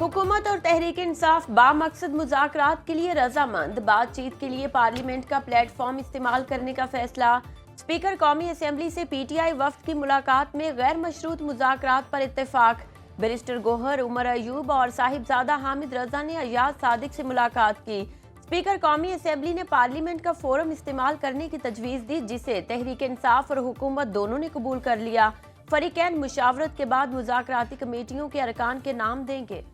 हुकूमत और तहरीक इंसाफ बामकसद मुज़ाकरात के लिए रजामंद, बातचीत के लिए पार्लियामेंट का प्लेटफॉर्म इस्तेमाल करने का फैसला। स्पीकर कौमी असम्बली से पीटीआई वफ्द की मुलाकात में गैर मशरूत मुज़ाकरात पर इत्तेफाक। बैरिस्टर गोहर, उमर अयूब और साहिबजादा हामिद रजा ने अयाज सादिक से मुलाकात की। स्पीकर कौमी असम्बली ने पार्लियामेंट का फोरम इस्तेमाल करने की तजवीज़ दी, जिसे तहरीक इंसाफ और हुकूमत दोनों ने कबूल कर लिया। फरीकैन मुशावरत के बाद मुज़ाकराती कमेटियों के अरकान के नाम देंगे।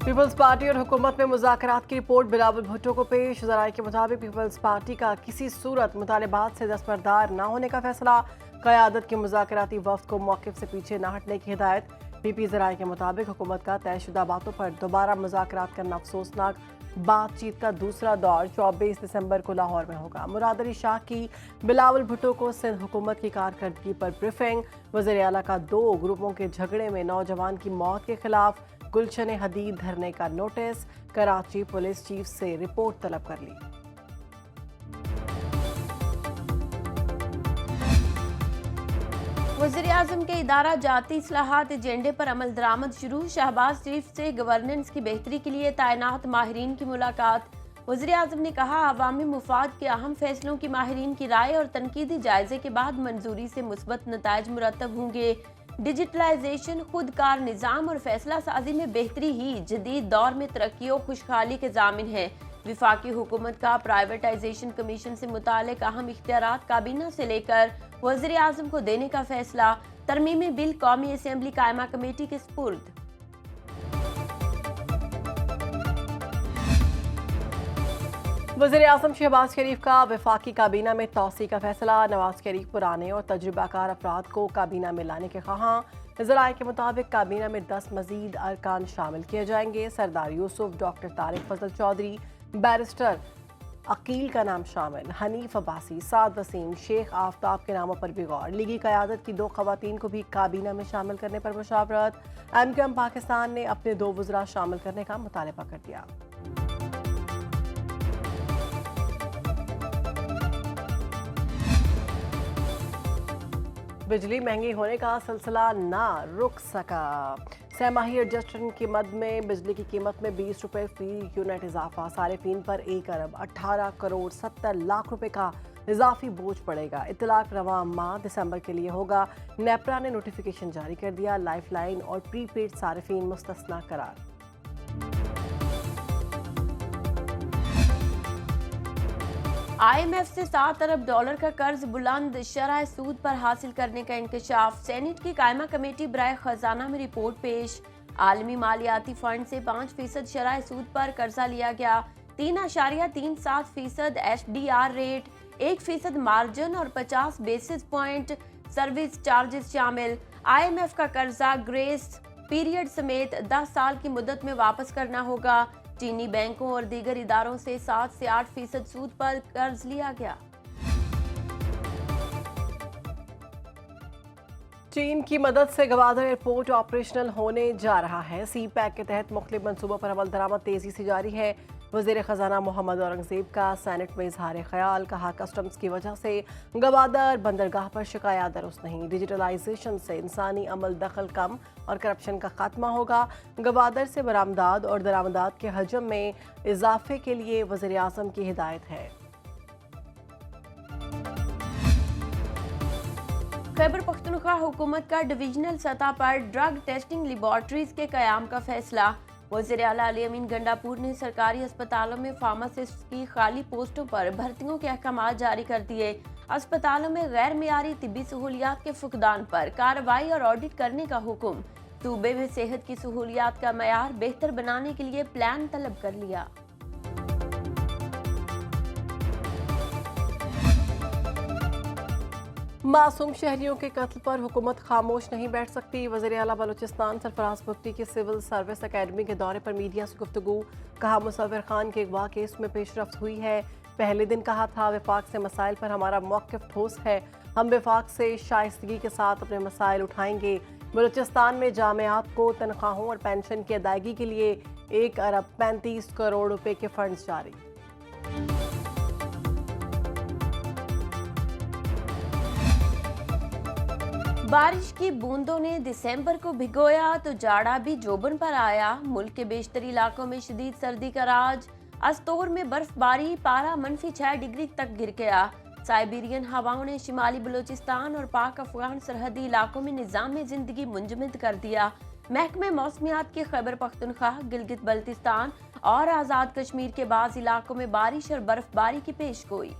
पीपल्स पार्टी और हुकूमत में मुज़ाकरात की रिपोर्ट बिलावल भुट्टो को पेश। ज़राए के मुताबिक पीपल्स पार्टी का किसी सूरत मुतालिबात से दस्तबरदार न होने का फैसला। क़यादत की मुज़ाकराती वफ्द को मौक़िफ़ से पीछे न हटने की हिदायत। पीपी ज़राए के मुताबिक हुकूमत का तयशुदा बातों पर दोबारा मुज़ाकरात करना अफसोसनाक। बातचीत का दूसरा दौर 24 दिसंबर को लाहौर में होगा। मुराद अली शाह की बिलावल भुट्टो को सिंध हुकूमत की कारकर्दगी पर ब्रीफिंग। वज़ीर आला का 2 ग्रुपों के झगड़े में नौजवान की मौत के खिलाफ गुलशन हदीद धरने का नोटिस। कराची पुलिस चीफ से रिपोर्ट तलब कर ली। वज़ीर-ए-आज़म के इदारा जाती इस्लाहात एजेंडे पर अमल दरामद शुरू। शहबाज शरीफ से गवर्नेंस की बेहतरी के लिए तैनात माहिरीन की मुलाकात। वज़ीर-ए-आज़म ने कहा, अवामी मुफाद के अहम फैसलों की माहिरीन की राय और तनकीदी जायजे के बाद मंजूरी से मुस्बत नताइज मुरतब होंगे। डिजिटलाइजेशन, खुदकार निज़ाम और फैसला साजी में बेहतरी ही जदीद दौर में तरक्की और खुशहाली के जामिन है। विफाकी हुकूमत का प्राइवेटाइजेशन कमीशन से मुतालिक अहम इख्तियारात काबीना से लेकर वज़ीर आज़म को देने का फैसला। तरमीमी बिल कौमी असम्बली कायमा कमेटी के सुपुर्द। वज़ीर आज़म शहबाज शरीफ का वफाकी काबीना में तौसी का फैसला। नवाज शरीफ पुराने और तजुर्बाकार अफराद को काबीना में लाने के ख़्वाहां। ज़राए के मुताबिक काबीना में 10 मजीद अरकान शामिल किए जाएंगे। सरदार यूसुफ, डॉक्टर तारिक फजल चौधरी, बैरिस्टर अकील का नाम शामिल। हनीफ अब्बासी, साद वसीम, शेख आफ्ताब के नामों पर भी गौर। लीगी क़यादत की 2 ख़वातीन को भी काबीना में शामिल करने पर मुशावरत। एमक्यूएम पाकिस्तान ने अपने 2 वज़रा शामिल करने का मुतालबा कर दिया। बिजली महंगी होने का सिलसिला ना रुक सका। सहमाही एडजस्टमेंट की मद में बिजली की कीमत में 20 रुपये फी यूनिट इजाफा। सारिफीन पर 1 अरब 18 करोड़ 70 लाख रुपए का इजाफी बोझ पड़ेगा। इतलाक रवां माह दिसंबर के लिए होगा। नेपरा ने नोटिफिकेशन जारी कर दिया। लाइफलाइन और प्रीपेड सारिफीन मुस्तस्ना करार। IMF से 7 अरब डॉलर का कर्ज बुलंद शरह सूद पर हासिल करने का इंकशाफ। सेनेट की कायमा कमेटी बराए खजाना में रिपोर्ट पेश। आलमी मालियाती फंड से 5% शरह सूद पर कर्जा लिया गया। 3.37% SDR रेट, 1% मार्जिन और 50 बेसिस पॉइंट सर्विस चार्जेस शामिल। IMF का कर्जा ग्रेस पीरियड समेत 10 साल की मुद्दत में वापस करना होगा। चीनी बैंकों और दीगर इदारों से 7 से 8% सूद पर कर्ज लिया गया। चीन की मदद से गवादर एयरपोर्ट ऑपरेशनल होने जा रहा है। सी पैक के तहत मुख्तलिफ मनसूबों पर अमल दरामद तेजी से जारी है। वज़ीर ख़जाना मोहम्मद औरंगज़ेब का सेनेट में इजहार ख्याल। कहा, कस्टम्स की वजह से गवादर बंदरगाह पर शिकायत दुरुस्त नहीं। डिजिटलाइजेशन से इंसानी अमल दखल कम और करप्शन का खात्मा होगा। गवादर से बरामदात और दरामदात के हजम में इजाफे के लिए वज़ीर आज़म की हिदायत है। खैबर पख्तूनख्वा हुकूमत का डिविजनल सतह पर ड्रग टेस्टिंग लेबॉर्ट्रीज के कयाम का फैसला। वज़ीर आला अली अमीन गंडापुर ने सरकारी अस्पतालों में फार्मासिस्ट की खाली पोस्टों पर भर्तियों के अहकाम जारी कर दिए। अस्पतालों में गैर मियारी तिब्बी सहूलियात के फुकदान पर कार्रवाई और ऑडिट करने का हुक्म। सूबे में सेहत की सहूलियात का मयार बेहतर बनाने के लिए प्लान तलब कर लिया। मासूम शहरियों के कत्ल पर हुकूमत खामोश नहीं बैठ सकती। वज़ीर आला बलूचिस्तान सरफराज मुफ्ती की सिविल सर्विस अकेडमी के दौरे पर मीडिया से गुफ्तगू। कहा, मुसव्विर खान के अगवा केस में पेशरफ्त हुई है। पहले दिन कहा था, वफाक से मसाइल पर हमारा मौक़िफ़ ठोस है। हम वफाक से शाइस्तगी के साथ अपने मसाइल उठाएंगे। बलूचिस्तान में जामियात को तनख्वाहों और पेंशन की अदायगी के लिए 1 अरब 35 करोड़ रुपए के फंड्स जारी। बारिश की बूंदों ने दिसंबर को भिगोया तो जाड़ा भी जोबन पर आया। मुल्क के बेशतर इलाकों में शदीद सर्दी का राज। अस्तोर में बर्फबारी, पारा -6 डिग्री तक गिर गया। साइबेरियन हवाओं ने शिमाली बलूचिस्तान और पाक अफगान सरहदी इलाकों में निज़ाम जिंदगी मुंजमद कर दिया। महकमे मौसमियात की खैबर पख्तूनख्वा, गिलगित बल्तिस्तान और आज़ाद कश्मीर के बाज़ इलाकों में बारिश और बर्फबारी की पेशगोई।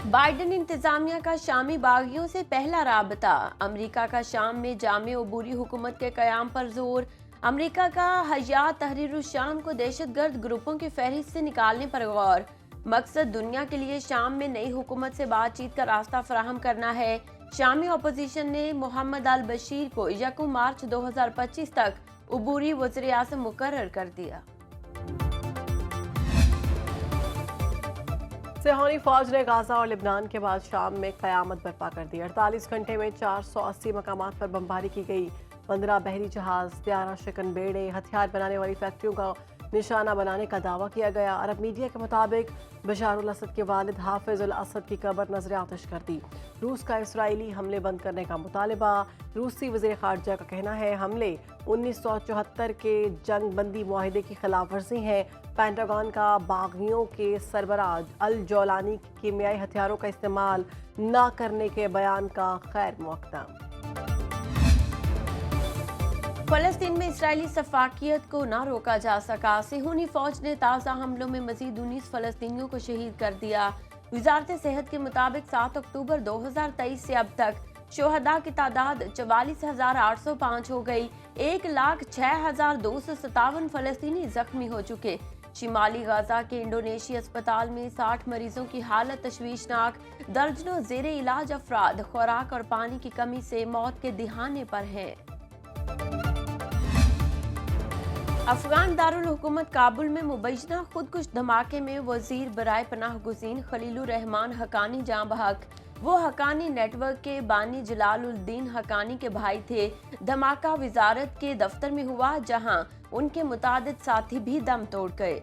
बाइडन इंतजामिया का शामी बागियों से पहला राबता। अमेरिका का शाम में जामे अबूरी हुकूमत के कयाम पर जोर। अमेरिका का हयात तहरीर शाम को दहशतगर्द ग्रुपों की फहरिस्त से निकालने पर गौर। मकसद दुनिया के लिए शाम में नई हुकूमत से बातचीत का रास्ता फराहम करना है। शामी अपोजिशन ने मोहम्मद अल बशीर को 1 मार्च 2025 तक अबूरी वज़ीर आज़म मुकर्रर कर दिया। सिहानी फौज ने गाजा और लिबनान के बाद शाम में कयामत बर्पा कर दी। 48 घंटे में 480 मकामात पर बमबारी की गई। 15 बहरी जहाज, 11 शिकन बेड़े, हथियार बनाने वाली फैक्ट्रियों का निशाना बनाने का दावा किया गया। अरब मीडिया के मुताबिक बशारुल असद के वालिद हाफिजुल असद की कब्र नजर आतिश कर दी। रूस का इसराइली हमले बंद करने का मुतालबा। रूसी वज़ीर ख़ारजा का कहना है हमले 1974 के जंग बंदी मुआहिदे की खिलाफ वर्जी है। पेंटागन का बागियों के सरबराह अल जौलानी की कीमियाई हथियारों का इस्तेमाल न करने के बयान का खैर मुक़दम। फलस्तीन में इस्राएली सफाकियत को न रोका जा सका। सिहूनी फौज ने ताज़ा हमलों में मजीद 19 फलस्तीनियों को शहीद कर दिया। वजारत सेहत के मुताबिक 7 अक्टूबर 2023 से अब तक शोहदा की तादाद 44,805 हो गई। 1,06,257 फलस्तीनी जख्मी हो चुके। शिमाली गाजा के इंडोनेशिया अस्पताल में 60 मरीजों की हालत तशवीशनाक। दर्जनों जेरे इलाज अफराद खुराक और पानी की कमी से मौत के दिहाने पर हैं। अफगान दारुल हुकूमत काबुल में मुबैना खुदकुश धमाके में वजीर बराए पनाह गुज़ीन खलीलुर रहमान हकानी जाँ बहक। वो हकानी नेटवर्क के बानी जलालुद्दीन हकानी के भाई थे। धमाका वजारत के दफ्तर में हुआ, जहां उनके मुतादिद साथी भी दम तोड़ गए।